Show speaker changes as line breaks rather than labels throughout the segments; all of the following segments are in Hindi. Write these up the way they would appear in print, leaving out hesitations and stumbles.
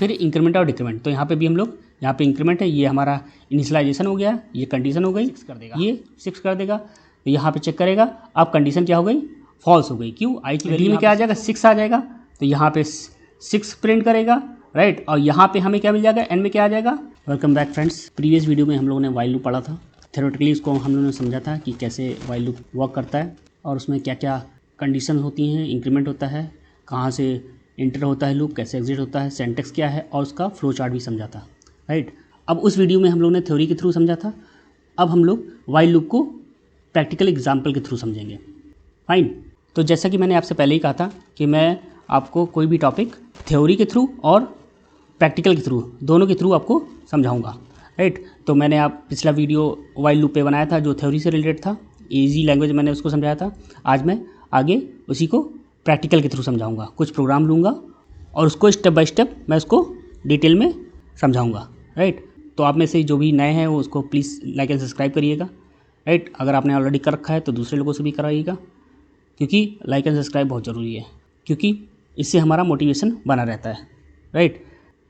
फिर इंक्रीमेंट और डिक्रीमेंट। तो यहाँ पे भी हम लोग, यहाँ पे इंक्रीमेंट है, ये हमारा इनिशियलाइजेशन हो गया, ये कंडीशन हो गई, 6 कर देगा, ये 6 कर देगा। तो यहाँ पे चेक करेगा, अब कंडीशन क्या हो गई, फॉल्स हो गई। क्यों, आई की वैल्यू में क्या आ जाएगा, 6 आ जाएगा। तो यहाँ पे 6 प्रिंट करेगा, राइट। और यहाँ पे हमें क्या मिल जाएगा, एन में क्या आ जाएगा। Welcome back friends. Previous video में हम लोगों ने वाइल लूप पढ़ा था। थ्योरेटिकली इसको हम लोगों ने समझा था कि कैसे वाइल लूप वर्क करता है और उसमें क्या क्या कंडीशन होती हैं, इंक्रीमेंट होता है, कहाँ से इंटर होता है लूप, कैसे एग्जिट होता है, सिंटैक्स क्या है, और उसका फ्लो चार्ट भी समझा था, राइट। अब उस वीडियो में हम लोग ने थ्योरी के थ्रू समझा था। अब हम लोग वाइल लूप को प्रैक्टिकल एग्जाम्पल के थ्रू समझेंगे, फाइन। तो जैसा कि मैंने आपसे पहले ही कहा था कि मैं आपको कोई भी टॉपिक थ्योरी के थ्रू और प्रैक्टिकल के थ्रू, दोनों के थ्रू आपको समझाऊंगा, राइट। तो मैंने आप पिछला वीडियो वाइल लूप पे बनाया था जो थ्योरी से रिलेटेड था, इजी लैंग्वेज मैंने उसको समझाया था। आज मैं आगे उसी को प्रैक्टिकल के थ्रू समझाऊंगा, कुछ प्रोग्राम लूँगा और उसको स्टेप बाय स्टेप मैं उसको डिटेल में समझाऊंगा, राइट। तो आप में से जो भी नए हैं वो उसको प्लीज़ लाइक एंड सब्सक्राइब करिएगा, राइट। अगर आपने ऑलरेडी कर रखा है तो दूसरे लोगों से भी कराइएगा, क्योंकि लाइक एंड सब्सक्राइब बहुत ज़रूरी है, क्योंकि इससे हमारा मोटिवेशन बना रहता है, राइट।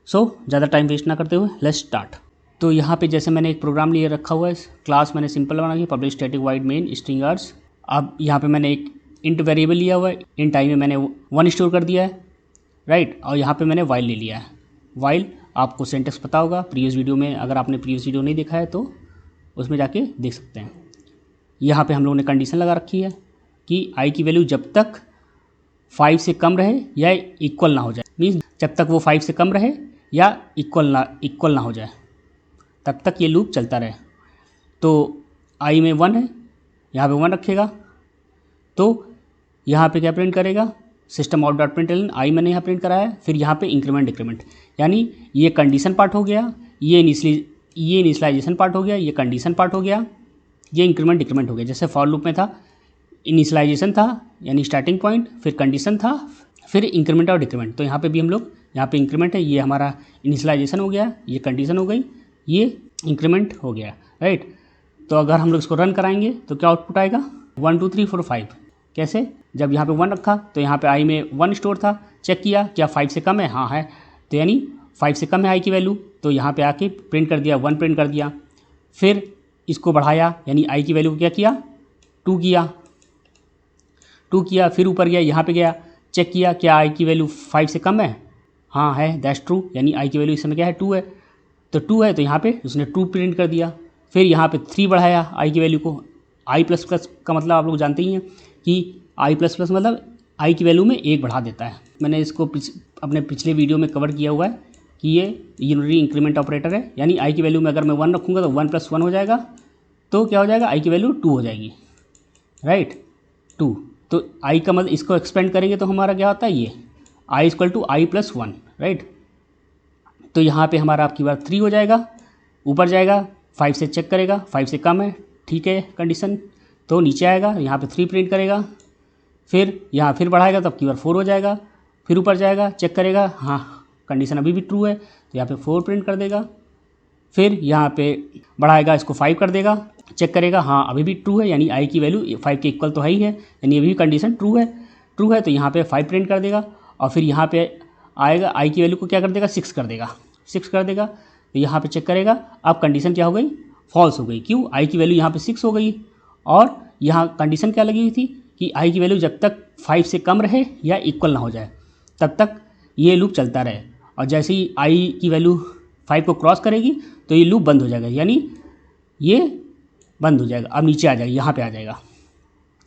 सो ज़्यादा टाइम वेस्ट ना करते हुए लेट्स स्टार्ट। तो यहाँ पे जैसे मैंने एक प्रोग्राम लिए रखा हुआ है, क्लास मैंने सिंपल बना दिया, public static void main string args. अब यहाँ पे मैंने एक इंट वेरिएबल लिया हुआ है, इंट आई में मैंने 1 स्टोर कर दिया है, राइट। और यहाँ पे मैंने वाइल ले लिया है। वाइल आपको सिंटैक्स पता होगा प्रीवियस वीडियो में, अगर आपने प्रीवियस वीडियो नहीं देखा है तो उसमें जाके देख सकते हैं। यहाँ पे हम लोगों ने कंडीशन लगा रखी है कि आई की वैल्यू जब तक 5 से कम रहे या इक्वल ना हो जाए, मीन्स जब तक वो 5 से कम रहे या इक्वल ना हो जाए तब तक ये लूप चलता रहे। तो आई में 1 है, यहाँ पे 1 रखेगा, तो यहाँ पे क्या प्रिंट करेगा, system out dot print I मैंने यहाँ प्रिंट कराया है। फिर यहाँ पे इंक्रीमेंट डिक्रीमेंट, यानी ये कंडीशन पार्ट हो गया, ये इनिशियलाइजेशन पार्ट हो गया, ये कंडीशन पार्ट हो गया, ये इंक्रीमेंट डिक्रीमेंट हो गया। जैसे फॉर लूप में था, इनिशियलाइजेशन था यानी स्टार्टिंग पॉइंट, फिर कंडीशन था, फिर इंक्रीमेंट और डिक्रीमेंट। तो यहाँ पे भी हम लोग, यहाँ पे इंक्रीमेंट है, ये हमारा इनिशियलाइजेशन हो गया, ये कंडीशन हो गई, ये इंक्रीमेंट हो गया, राइट। तो अगर हम लोग इसको रन कराएंगे तो क्या आउटपुट आएगा, 1 2 3 4 5। कैसे, जब यहाँ पे 1 रखा तो यहाँ पे आई में 1 स्टोर था, चेक किया क्या 5 से कम है, हाँ है, तो यानी 5 से कम है आई की वैल्यू, तो यहाँ पे आके प्रिंट कर दिया, 1 प्रिंट कर दिया। फिर इसको बढ़ाया, यानी आई की वैल्यू को क्या किया, 2 किया, फिर ऊपर गया, यहाँ पे गया, चेक किया क्या आई की वैल्यू 5 से कम है, हाँ है, दैट्स ट्रू, यानी आई की वैल्यू इस समय क्या है, 2 है। तो 2 है तो यहाँ पे उसने 2 प्रिंट कर दिया। फिर यहाँ पे 3 बढ़ाया आई की वैल्यू को। आई प्लस प्लस का मतलब आप लोग जानते ही हैं कि आई प्लस प्लस मतलब आई की वैल्यू में 1 बढ़ा देता है। मैंने इसको अपने पिछले वीडियो में कवर किया हुआ है कि ये यूनिटरी इंक्रीमेंट ऑपरेटर है, यानी आई की वैल्यू में अगर मैं 1 रखूँगा तो 1 + 1 हो जाएगा, तो क्या हो जाएगा, आई की वैल्यू 2 हो जाएगी, राइट, 2। तो आई का मतलब इसको एक्सपेंड करेंगे तो हमारा क्या होता है, ये आई = आई + 1, राइट। तो यहाँ पे हमारा आपकी बार 3 हो जाएगा, ऊपर जाएगा, 5 से चेक करेगा, 5 से कम है, ठीक है कंडीशन, तो नीचे आएगा, यहाँ पे 3 प्रिंट करेगा, फिर यहाँ फिर बढ़ाएगा तो आपकी बार 4 हो जाएगा, फिर ऊपर जाएगा, चेक करेगा, हाँ कंडीशन अभी भी ट्रू है, तो यहाँ पे 4 प्रिंट कर देगा। फिर यहाँ पे बढ़ाएगा, इसको 5 कर देगा, चेक करेगा, हाँ अभी भी ट्रू है, यानी आई की वैल्यू 5 के इक्वल तो है ही है, यानी अभी भी कंडीशन ट्रू है, तो यहाँ पे 5 प्रिंट कर देगा। और फिर यहाँ पे आएगा, आई की वैल्यू को क्या कर देगा, 6 कर देगा, तो यहाँ पे चेक करेगा, अब कंडीशन क्या हो गई, फॉल्स हो गई। क्यों, आई की वैल्यू यहाँ पे 6 हो गई, और यहाँ कंडीशन क्या लगी हुई थी कि आई की वैल्यू जब तक 5 से कम रहे या इक्वल ना हो जाए तब तक ये लूप चलता रहे, और जैसे ही आई की वैल्यू 5 को क्रॉस करेगी तो ये लूप बंद हो जाएगा, यानी ये बंद हो जाएगा, अब नीचे आ जाएगा, यहाँ पे आ जाएगा,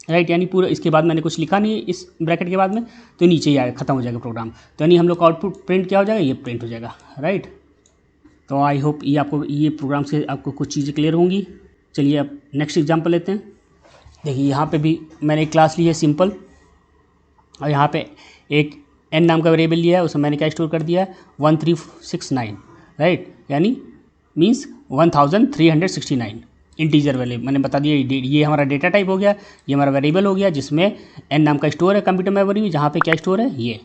राइट। यानी पूरा इसके बाद मैंने कुछ लिखा नहीं इस ब्रैकेट के बाद में, तो नीचे ही आएगा, खत्म हो जाएगा प्रोग्राम। तो यानी हम लोग का आउटपुट प्रिंट क्या हो जाएगा, ये प्रिंट हो जाएगा, राइट। तो आई होप ये प्रोग्राम से आपको कुछ चीज़ें क्लियर होंगी। चलिए अब नेक्स्ट एग्जांपल लेते हैं। देखिए यहाँ पे भी मैंने एक क्लास ली है सिंपल, और यहाँ पे एक n नाम का वेरिएबल लिया है, उसमें मैंने क्या स्टोर कर दिया है, 1369, राइट, यानी मीन्स 1369 इंटीजर वाले मैंने बता दिया। ये हमारा डेटा टाइप हो गया, ये हमारा वेरिएबल हो गया जिसमें n नाम का स्टोर है कंप्यूटर मेमोरी में, जहाँ पे क्या स्टोर है ये।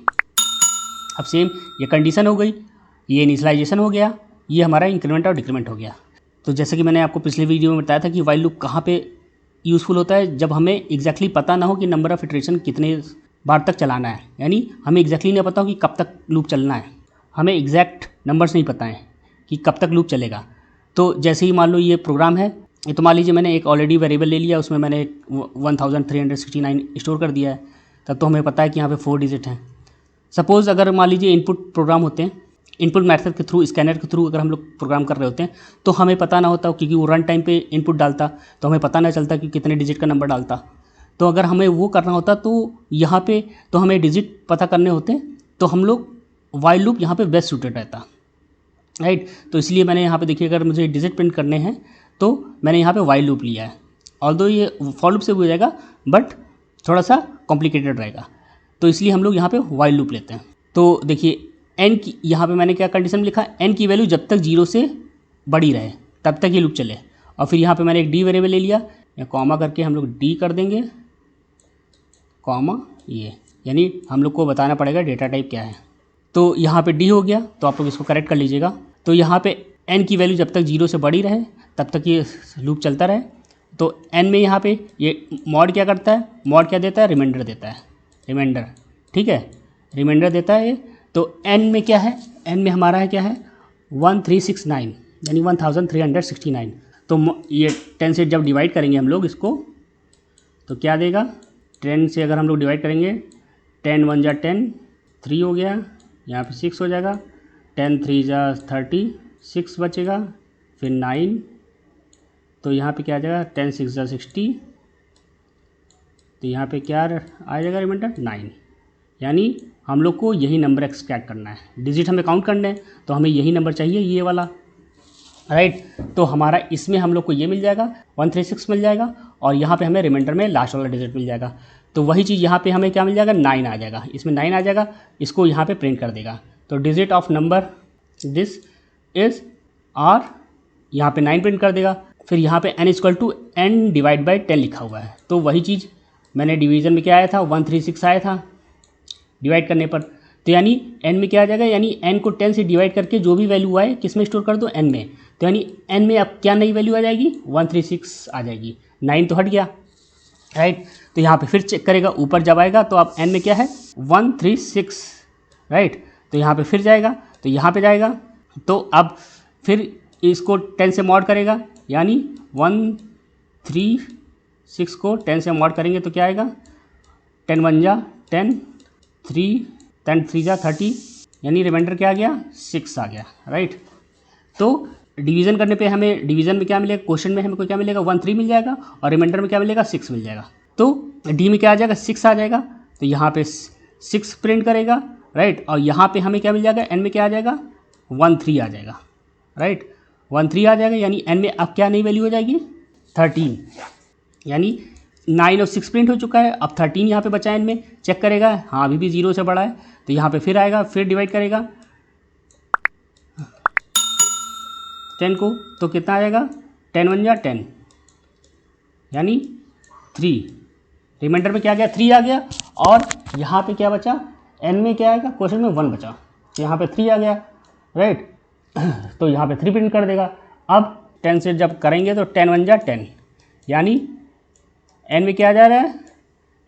अब सेम ये कंडीशन हो गई, ये इनिशियलाइजेशन हो गया, ये हमारा इंक्रीमेंट और डिक्रीमेंट हो गया। तो जैसे कि मैंने आपको पिछले वीडियो में बताया था कि वाइल लूप कहाँ पे यूज़फुल होता है, जब हमें एग्जैक्टली पता ना हो कि नंबर ऑफ़ इटरेशन कितने बार तक चलाना है, यानी हमें एग्जैक्टली नहीं पता हो कि कब तक लूप चलना है, हमें एग्जैक्ट नंबर्स नहीं पता है कि कब तक लूप चलेगा। तो जैसे ही मान लो ये प्रोग्राम है, ये तो मान लीजिए मैंने एक ऑलरेडी वेरिएबल ले लिया, उसमें मैंने 1369 स्टोर कर दिया है, तब तो हमें पता है कि यहाँ पे 4 डिजिट हैं। सपोज़ अगर मान लीजिए इनपुट प्रोग्राम होते हैं, इनपुट मेथड के थ्रू, स्कैनर के थ्रू अगर हम लोग प्रोग्राम कर रहे होते हैं तो हमें पता ना होता, क्योंकि वो रन टाइम पे इनपुट डालता तो हमें पता ना चलता कि कितने डिजिट का नंबर डालता। तो अगर हमें वो करना होता तो यहाँ पे तो हमें डिजिट पता करने होते, तो हम लोग वाइल लूप यहाँ पे बेस्ट सूटेड रहता, राइट। तो इसलिए मैंने यहाँ पे देखिए, अगर मुझे डिजिट प्रिंट करने हैं तो मैंने यहाँ पे वाइल लूप लिया है। ऑल्दो ये फॉर लूप से भी हो जाएगा बट थोड़ा सा कॉम्प्लिकेटेड रहेगा, तो इसलिए हम लोग यहाँ पे वाइल लूप लेते हैं। तो देखिए एन की यहाँ पे मैंने क्या कंडीशन लिखा, एन की वैल्यू जब तक 0 से बड़ी रहे तब तक ये लूप चले। और फिर यहाँ पे मैंने एक डी वेरिएबल ले लिया, या कॉमा करके हम लोग डी कर देंगे, कॉमा ये, यानी हम लोग को बताना पड़ेगा डेटा टाइप क्या है। तो यहाँ पे डी हो गया, तो आप लोग इसको करेक्ट कर लीजिएगा। तो यहाँ पे एन की वैल्यू जब तक 0 से बड़ी रहे तब तक ये लूप चलता रहे। तो एन में यहाँ पे ये मॉड क्या करता है, मॉड क्या देता है, रिमाइंडर देता है, रिमाइंडर, ठीक है, रिमाइंडर देता है ये। तो एन में क्या है, एन में हमारा है क्या है 1369, यानी 1369। तो ये 10 से जब डिवाइड करेंगे हम लोग इसको तो क्या देगा, 10 से अगर हम लोग डिवाइड करेंगे, 10 1 जा 10, 3 हो गया, यहाँ पे 6 हो जाएगा, 10 3 जा 30, 6 बचेगा, फिर 9, तो यहाँ पे क्या आ जाएगा 10 6 जा 60, तो यहाँ पे क्या आ जाएगा रिमाइंडर 9। यानी हम लोग को यही नंबर एक्सट्रैक्ट करना है, डिजिट हमें काउंट करने हैं तो हमें यही नंबर चाहिए, ये वाला, राइट। तो हमारा इसमें हम लोग को ये मिल जाएगा 136 मिल जाएगा, और यहाँ पे हमें रिमाइंडर में लास्ट वाला डिजिट मिल जाएगा। तो वही चीज़ यहाँ पे हमें क्या मिल जाएगा 9 आ जाएगा, इसमें 9 आ जाएगा, इसको यहाँ पे प्रिंट कर देगा। तो digit of number this is r, यहाँ पे 9 प्रिंट कर देगा। फिर यहाँ पे n = n डिवाइड बाई 10 लिखा हुआ है, तो वही चीज़ मैंने डिवीज़न में क्या आया था 136 आया था डिवाइड करने पर। तो यानी n में क्या आ जाएगा, यानी n को 10 से डिवाइड करके जो भी वैल्यू आए किस में स्टोर कर दो, n में। तो यानी n में अब क्या नई वैल्यू आ जाएगी 136 आ जाएगी, 9 तो हट गया, राइट। तो यहाँ पे फिर चेक करेगा, ऊपर जब आएगा तो अब n में क्या है 136, राइट। तो यहाँ पे फिर जाएगा, तो यहाँ पे जाएगा, तो अब फिर इसको 10 से मॉड करेगा, यानी 136 को 10 से मॉड करेंगे तो क्या आएगा 10 1 जा 10, 3 10 3 जा 30, यानी रिमाइंडर क्या आ गया 6 आ गया, राइट। तो डिवीज़न करने पे हमें डिवीज़न में क्या मिलेगा, क्वेश्चन में हमको क्या मिलेगा 13 मिल जाएगा, और रिमाइंडर में क्या मिलेगा 6 मिल जाएगा। तो डी में क्या आ जाएगा 6 आ जाएगा, तो यहाँ पे 6 प्रिंट करेगा, राइट। और यहाँ पे हमें क्या मिल जाएगा, एन में क्या आ जाएगा 13 आ जाएगा, राइट, 13 आ जाएगा। यानी एन में अब क्या नई वैल्यू हो जाएगी 13, यानी 9 और 6 प्रिंट हो चुका है, अब 13 यहाँ पे बचा है, इनमें चेक करेगा, हाँ अभी भी 0 से बड़ा है, तो यहाँ पे फिर आएगा, फिर डिवाइड करेगा 10 को, तो कितना आ जाएगा 10 1 जा 10, यानी 3, रिमाइंडर में क्या आ गया 3 आ गया, और यहाँ पे क्या बचा, एन में क्या आएगा, क्वेश्चन में 1 बचा, तो यहाँ पे 3 आ गया, राइट। तो यहाँ पे 3 प्रिंट कर देगा। अब 10 से जब करेंगे तो 10 1 जा 10, यानी एन में क्या आ जा रहा है,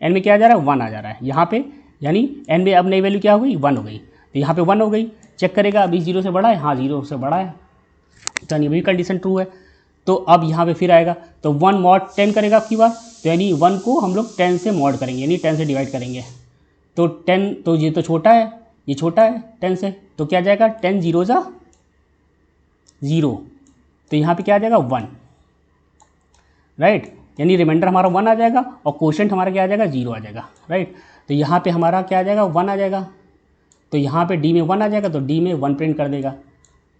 एन में क्या आ जा रहा है 1 आ जा रहा है यहाँ पे, यानी एन में अब नई वैल्यू क्या हो गई 1 हो गई, तो यहाँ पे 1 हो गई। चेक करेगा अभी 0 से बड़ा है, हाँ 0 से बड़ा है, तो यानी वही कंडीशन ट्रू है। तो अब यहाँ पे फिर आएगा, तो 1 मॉड 10 करेगा आपकी बार, तो यानी 1 को हम लोग 10 से मॉड करेंगे, यानी 10 से डिवाइड करेंगे, तो 10, तो ये तो छोटा है, ये छोटा है 10 से, तो क्या जाएगा 10 0 जा 0, तो यहाँ पे क्या आ जाएगा 1, राइट, यानी रिमाइंडर हमारा 1 आ जाएगा, और क्वोशंट हमारा क्या आ जाएगा 0 आ जाएगा, राइट। तो यहाँ पे हमारा क्या आ जाएगा 1 आ जाएगा, तो यहाँ पे डी में 1 आ जाएगा, तो डी में 1 प्रिंट कर देगा,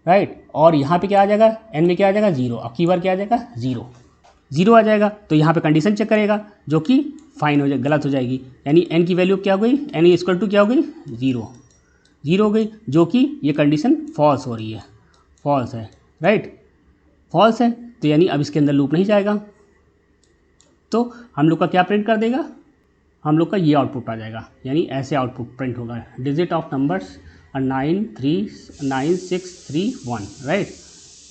राइट। और यहाँ पे क्या आ जाएगा, एन में क्या आ जाएगा 0, अब की बार क्या आ जाएगा 0 आ जाएगा। तो यहाँ पे कंडीशन चेक करेगा जो कि फाइन हो जाए, गलत हो जाएगी, यानी एन की वैल्यू क्या हो गई, एन इक्वल टू क्या हो गई 0 हो गई, जो कि ये कंडीशन फॉल्स हो रही है, फॉल्स है, राइट, फॉल्स है। तो यानी अब इसके अंदर लूप नहीं जाएगा, तो हम लोग का क्या प्रिंट कर देगा, हम लोग का ये आउटपुट आ जाएगा, यानी ऐसे आउटपुट प्रिंट होगा, डिजिट ऑफ नंबर्स 93631, राइट।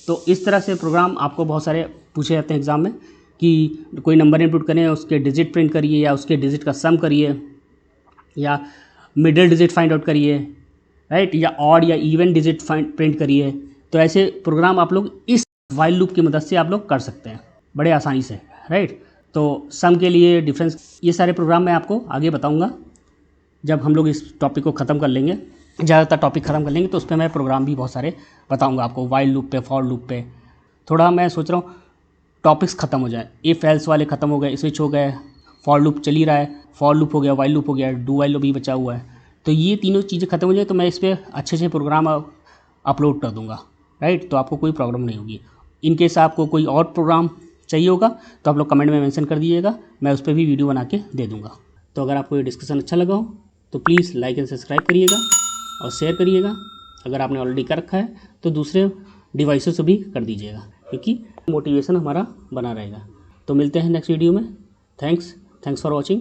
तो इस तरह से प्रोग्राम आपको बहुत सारे पूछे जाते हैं एग्ज़ाम में, कि कोई नंबर इनपुट करें, उसके डिजिट प्रिंट करिए, या उसके डिजिट का सम करिए, या मिडिल डिजिट फाइंड आउट करिए, राइट, या ऑड या इवन डिजिट प्रिंट करिए। तो ऐसे प्रोग्राम आप लोग इस वाइल लूप की मदद से आप लोग कर सकते हैं बड़े आसानी से, राइट। तो सम के लिए डिफरेंस, ये सारे प्रोग्राम मैं आपको आगे बताऊंगा जब हम लोग इस टॉपिक को ख़त्म कर लेंगे। ज़्यादातर टॉपिक ख़त्म कर लेंगे तो उस पर मैं प्रोग्राम भी बहुत सारे बताऊंगा आपको, वाइल लूप पे, फॉर लूप पे। थोड़ा मैं सोच रहा हूँ टॉपिक्स ख़त्म हो जाए, इफ एल्स वाले ख़त्म हो गए, स्विच हो गए, फॉर लूप चल ही रहा है, फॉर लूप हो गया, वाइल लूप हो गया, डू वाइल लूप भी बचा हुआ है। तो ये तीनों चीज़ें ख़त्म हो जाए तो मैं इस पर अच्छे से प्रोग्राम अपलोड कर दूँगा, राइट। तो आपको कोई प्रॉब्लम नहीं होगी। इन केस आपको कोई और प्रोग्राम चाहिए होगा तो आप लोग कमेंट में मेंशन कर दीजिएगा, मैं उस पर भी वीडियो बना के दे दूँगा। तो अगर आपको ये डिस्कशन अच्छा लगा हो तो प्लीज़ लाइक एंड सब्सक्राइब करिएगा और शेयर करिएगा। अगर आपने ऑलरेडी कर रखा है तो दूसरे डिवाइसों से भी कर दीजिएगा, क्योंकि मोटिवेशन हमारा बना रहेगा। तो मिलते हैं नेक्स्ट वीडियो में। Thanks for watching.